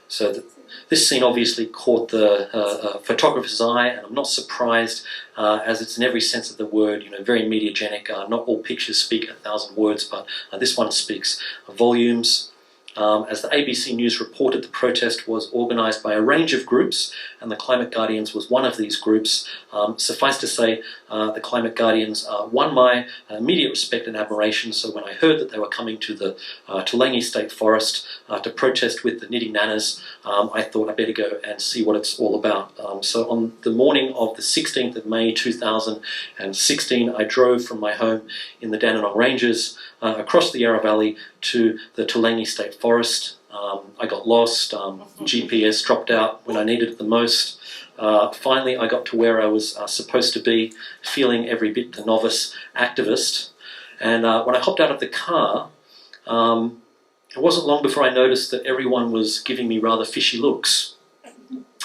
So this scene obviously caught the photographer's eye, and I'm not surprised, as it's in every sense of the word, very mediagenic. Not all pictures speak 1,000 words, but this one speaks volumes. As the ABC News reported, the protest was organised by a range of groups, and the Climate Guardians was one of these groups. Suffice to say, the Climate Guardians won my immediate respect and admiration, so when I heard that they were coming to the Toolangi State Forest to protest with the Knitting Nanas, I thought I'd better go and see what it's all about. So on the morning of the 16th of May 2016, I drove from my home in the Dandenong Ranges across the Yarra Valley to the Toolangi State Forest. I got lost, GPS dropped out when I needed it the most. Finally, I got to where I was supposed to be, feeling every bit the novice activist. And when I hopped out of the car, it wasn't long before I noticed that everyone was giving me rather fishy looks.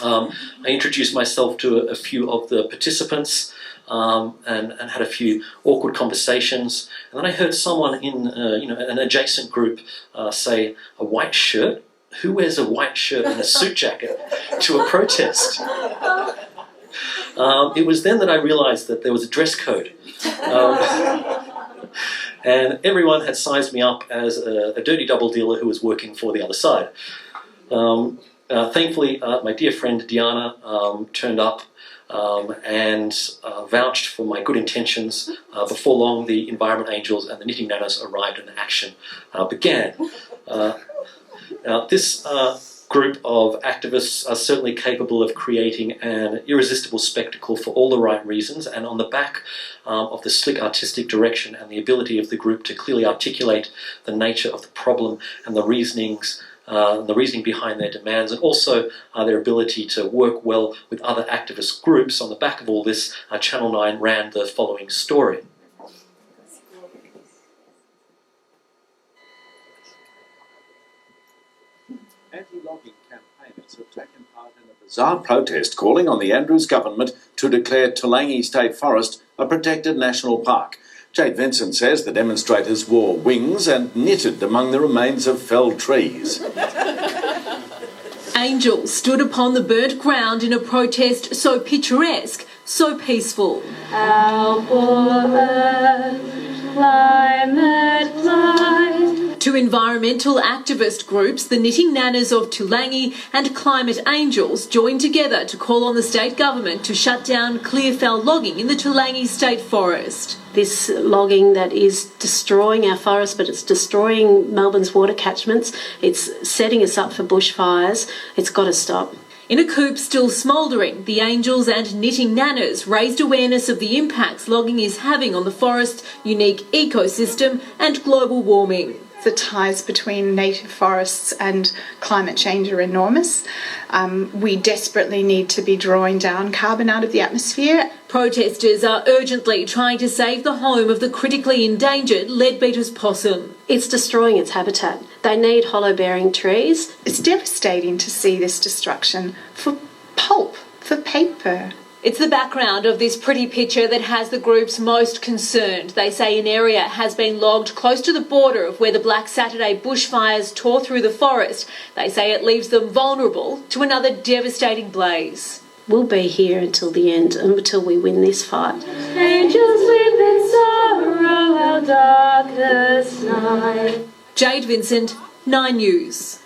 I introduced myself to a few of the participants, and had a few awkward conversations. And then I heard someone in an adjacent group say, "A white shirt? Who wears a white shirt and a suit jacket to a protest?" It was then that I realised that there was a dress code. And everyone had sized me up as a dirty double dealer who was working for the other side. Thankfully, my dear friend Diana turned up and vouched for my good intentions. Before long, the Environment Angels and the Knitting Nanas arrived and action began. Now, this group of activists are certainly capable of creating an irresistible spectacle for all the right reasons, and on the back of the slick artistic direction and the ability of the group to clearly articulate the nature of the problem and the reasoning behind their demands, and also their ability to work well with other activist groups. On the back of all this, Channel 9 ran the following story. Anti-logging campaigners have taken part in a bizarre protest calling on the Andrews government to declare Toolangi State Forest a protected national park. Jade Vincent says the demonstrators wore wings and knitted among the remains of felled trees. Angels stood upon the burnt ground in a protest so picturesque, so peaceful. Our poor earth, climate, climate. Two environmental activist groups, the Knitting Nanas of Toolangi and Climate Angels, joined together to call on the state government to shut down clear fell logging in the Toolangi State Forest. This logging that is destroying our forests, but it's destroying Melbourne's water catchments. It's setting us up for bushfires. It's got to stop. In a coop still smouldering, the Angels and Knitting Nanas raised awareness of the impacts logging is having on the forest's unique ecosystem and global warming. The ties between native forests and climate change are enormous. We desperately need to be drawing down carbon out of the atmosphere. Protesters are urgently trying to save the home of the critically endangered leadbeater's possum. It's destroying its habitat. They need hollow-bearing trees. It's devastating to see this destruction for pulp, for paper. It's the background of this pretty picture that has the groups most concerned. They say an area has been logged close to the border of where the Black Saturday bushfires tore through the forest. They say it leaves them vulnerable to another devastating blaze. We'll be here until the end, until we win this fight. Angels sleep in sorrow, our darkest night. Jade Vincent, 9 News.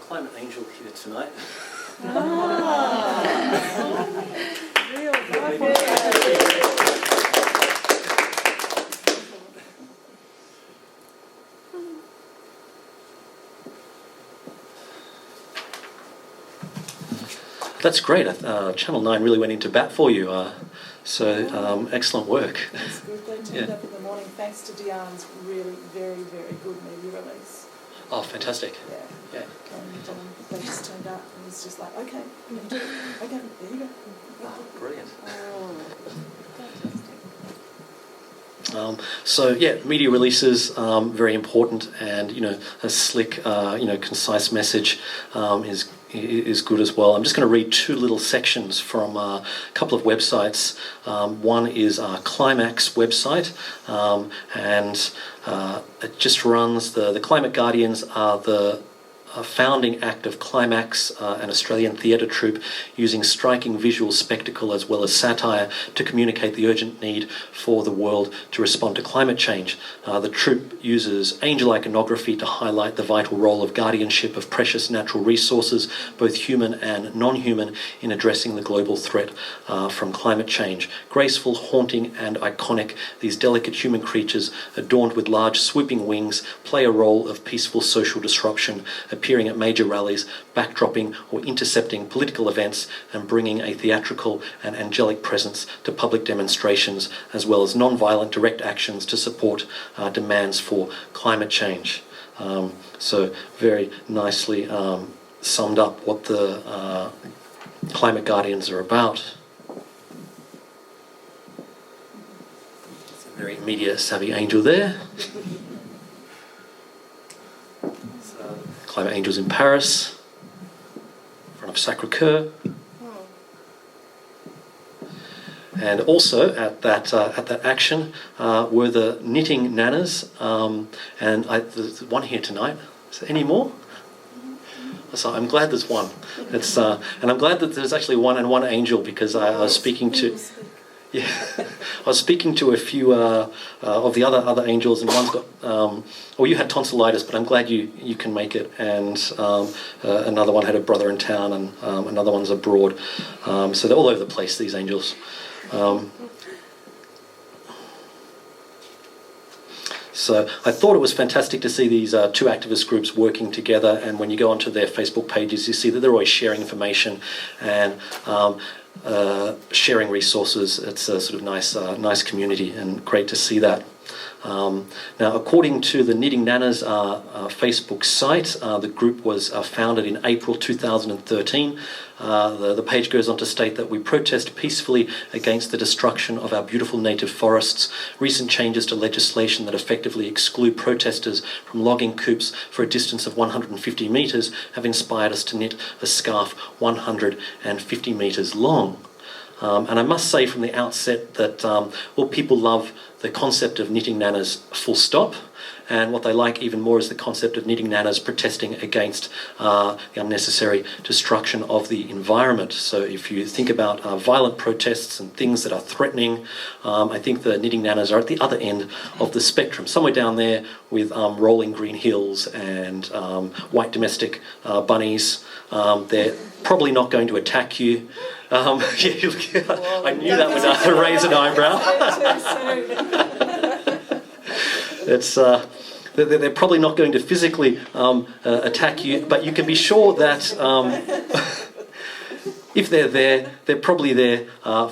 climate angel here tonight. That's great. Channel 9 really went into bat for you. Excellent work. It's good. They turned up in the morning thanks to Diane's really very, very good media release. Oh, fantastic. Yeah. And they just turned up and it's just like, okay, I'm going to do it. Okay, there you go. Oh, brilliant. Fantastic. Media releases very important, and a slick, concise message is good as well. I'm just going to read two little sections from a couple of websites. One is our Climax website, and it just runs the Climate Guardians are the founding act of Climax, an Australian theatre troupe using striking visual spectacle as well as satire to communicate the urgent need for the world to respond to climate change. The troupe uses angel iconography to highlight the vital role of guardianship of precious natural resources, both human and non-human, in addressing the global threat from climate change. Graceful, haunting and iconic, these delicate human creatures, adorned with large swooping wings, play a role of peaceful social disruption, appearing at major rallies, backdropping or intercepting political events, and bringing a theatrical and angelic presence to public demonstrations, as well as non-violent direct actions to support demands for climate change. Very nicely summed up what the Climate Guardians are about. It's a very media-savvy angel there. Climate Angels in Paris, in front of Sacré-Cœur. And also at that action were the Knitting Nanas, and there's one here tonight. Is there any more? So I'm glad there's one. It's and I'm glad that there's actually one angel, because I was speaking to. Yeah, I was speaking to a few of the other angels, and one's got. You had tonsillitis, but I'm glad you can make it. And another one had a brother in town, and another one's abroad. So they're all over the place, these angels. So I thought it was fantastic to see these two activist groups working together. And when you go onto their Facebook pages, you see that they're always sharing information and. Sharing resources. It's a sort of nice community, and great to see that. Now, according to the Knitting Nanas Facebook site, the group was founded in April 2013. The page goes on to state that we protest peacefully against the destruction of our beautiful native forests. Recent changes to legislation that effectively exclude protesters from logging coops for a distance of 150 metres have inspired us to knit a scarf 150 metres long. And I must say from the outset that people love the concept of Knitting Nanas full stop, and what they like even more is the concept of Knitting Nanas protesting against the unnecessary destruction of the environment. So if you think about violent protests and things that are threatening, I think the Knitting Nanas are at the other end of the spectrum, somewhere down there with rolling green hills and white domestic bunnies. They're probably not going to attack you. I knew that would raise an eyebrow. It's they're probably not going to physically attack you, but you can be sure that if they're there, they're probably there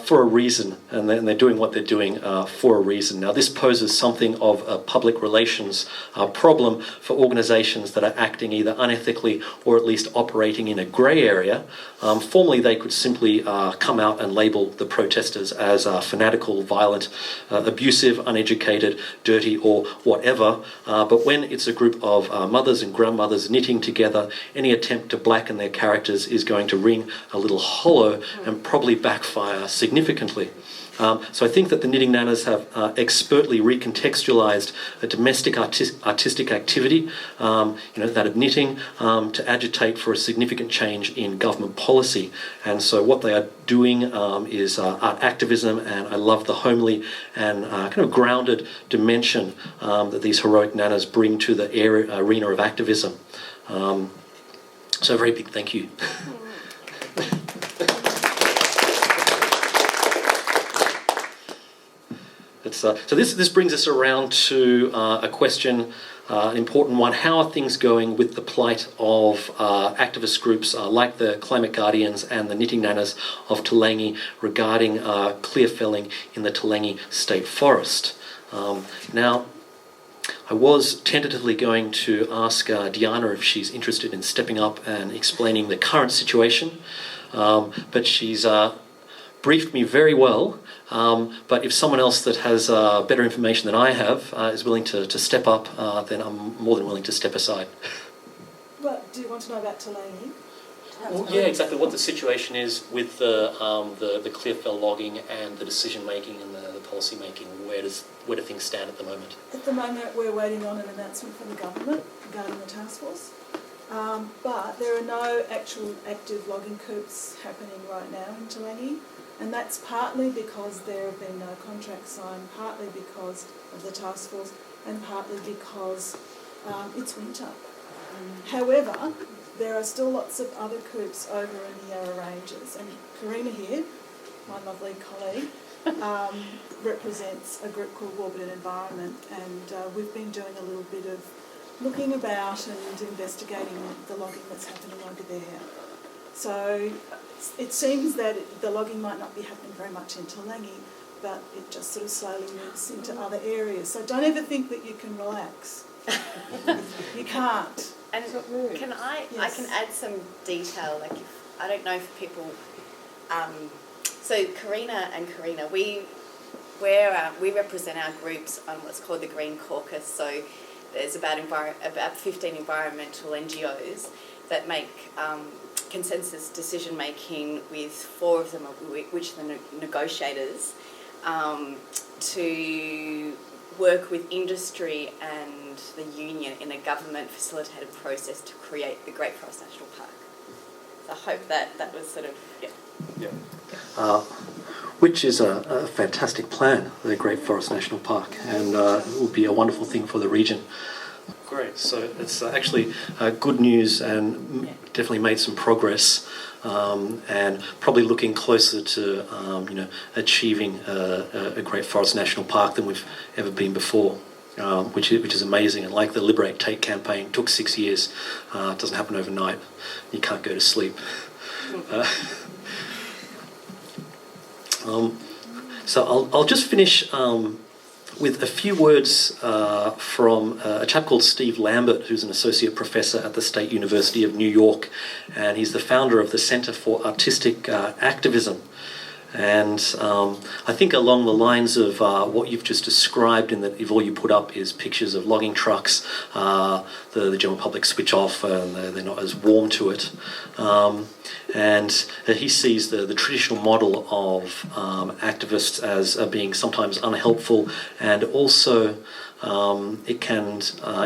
for a reason, and they're doing what they're doing for a reason. Now, this poses something of a public relations problem for organisations that are acting either unethically or at least operating in a grey area. Formerly, they could simply come out and label the protesters as fanatical, violent, abusive, uneducated, dirty, or whatever. But when it's a group of mothers and grandmothers knitting together, any attempt to blacken their characters is going to ring a little hollow and probably backfire significantly. So I think that the Knitting Nanas have expertly recontextualised a domestic artistic activity, that of knitting, to agitate for a significant change in government policy. And so what they are doing is art activism, and I love the homely and kind of grounded dimension that these heroic nanas bring to the arena of activism. So a very big thank you. So this brings us around to a question, an important one. How are things going with the plight of activist groups like the Climate Guardians and the Knitting Nanas of Toolangi regarding clear felling in the Toolangi State Forest? Now, I was tentatively going to ask Diana if she's interested in stepping up and explaining the current situation, but she's briefed me very well. But if someone else that has better information than I have is willing to step up, then I'm more than willing to step aside. Well, do you want to know about Toolangi? Well, yeah, exactly. What the situation is with the clear fell logging and the decision making and the policy making. Where do things stand at the moment? At the moment, we're waiting on an announcement from the government regarding the task force. But there are no actual active logging coups happening right now in Toolangi. And that's partly because there have been no contracts signed, partly because of the task force, and partly because it's winter. However, there are still lots of other coups over in the Yarra Ranges, and Karina here, my lovely colleague, represents a group called Warburton Environment, and we've been doing a little bit of looking about and investigating the logging that's happening over there. So it seems that the logging might not be happening very much in Toolangi, but it just sort of slowly moves into other areas. So don't ever think that you can relax. You can't. And can I? Yes. I can add some detail. Like, if I don't know if people. So Karina, we represent our groups on what's called the Green Caucus. So there's about 15 environmental NGOs that make consensus decision making, with 4 of them, which are the negotiators, to work with industry and the union in a government facilitated process to create the Great Forest National Park. So I hope that was sort of, yeah. Which is a fantastic plan, the Great Forest National Park, and it will be a wonderful thing for the region. Great, so it's actually good news and definitely made some progress, and probably looking closer to achieving a Great Forest National Park than we've ever been before, which is amazing. And like the Liberate Take campaign, took 6 years. It doesn't happen overnight. You can't go to sleep. So I'll just finish with a few words from a chap called Steve Lambert, who's an associate professor at the State University of New York, and he's the founder of the Centre for Artistic Activism. And I think along the lines of what you've just described, in that if all you put up is pictures of logging trucks, the general public switch off and they're not as warm to it. And he sees the traditional model of activists as being sometimes unhelpful, and also it can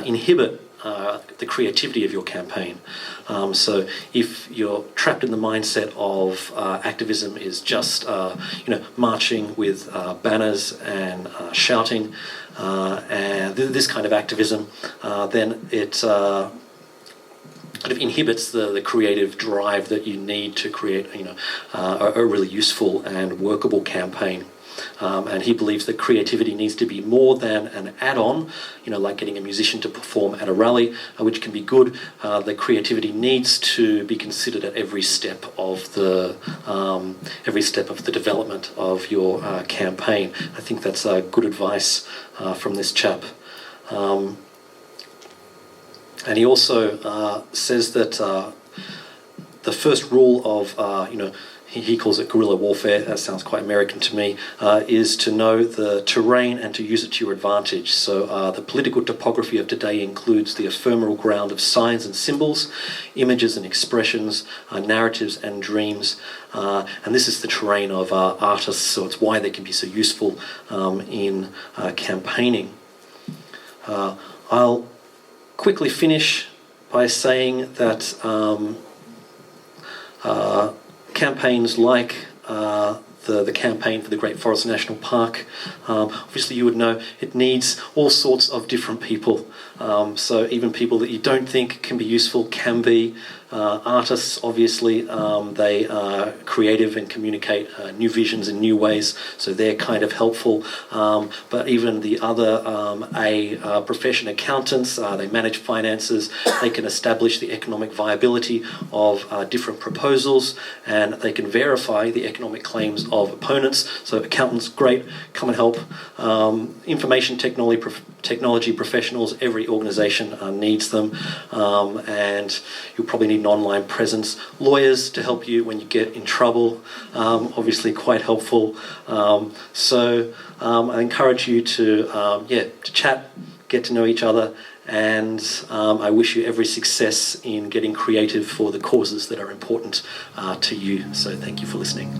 inhibit the creativity of your campaign. So if you're trapped in the mindset of activism is just marching with banners and shouting and this kind of activism, then it kind of inhibits the creative drive that you need to create a really useful and workable campaign. And he believes that creativity needs to be more than an add-on, like getting a musician to perform at a rally, which can be good. The creativity needs to be considered at every step of the development of your campaign. I think that's good advice from this chap. And he also says that the first rule of he calls it guerrilla warfare, that sounds quite American to me, is to know the terrain and to use it to your advantage. So the political topography of today includes the ephemeral ground of signs and symbols, images and expressions, narratives and dreams, and this is the terrain of artists, so it's why they can be so useful in campaigning. I'll quickly finish by saying that campaigns like the campaign for the Great Forest National Park, obviously you would know it needs all sorts of different people. So even people that you don't think can be useful can be. Artists, obviously, they are creative and communicate new visions in new ways, so they're kind of helpful. But even the other profession, accountants, they manage finances, they can establish the economic viability of different proposals, and they can verify the economic claims of opponents. So accountants, great, come and help. Information technology professionals, every organisation needs them, and you'll probably need an online presence. Lawyers to help you when you get in trouble, obviously quite helpful. So I encourage you to chat, get to know each other, and I wish you every success in getting creative for the causes that are important to you. So thank you for listening.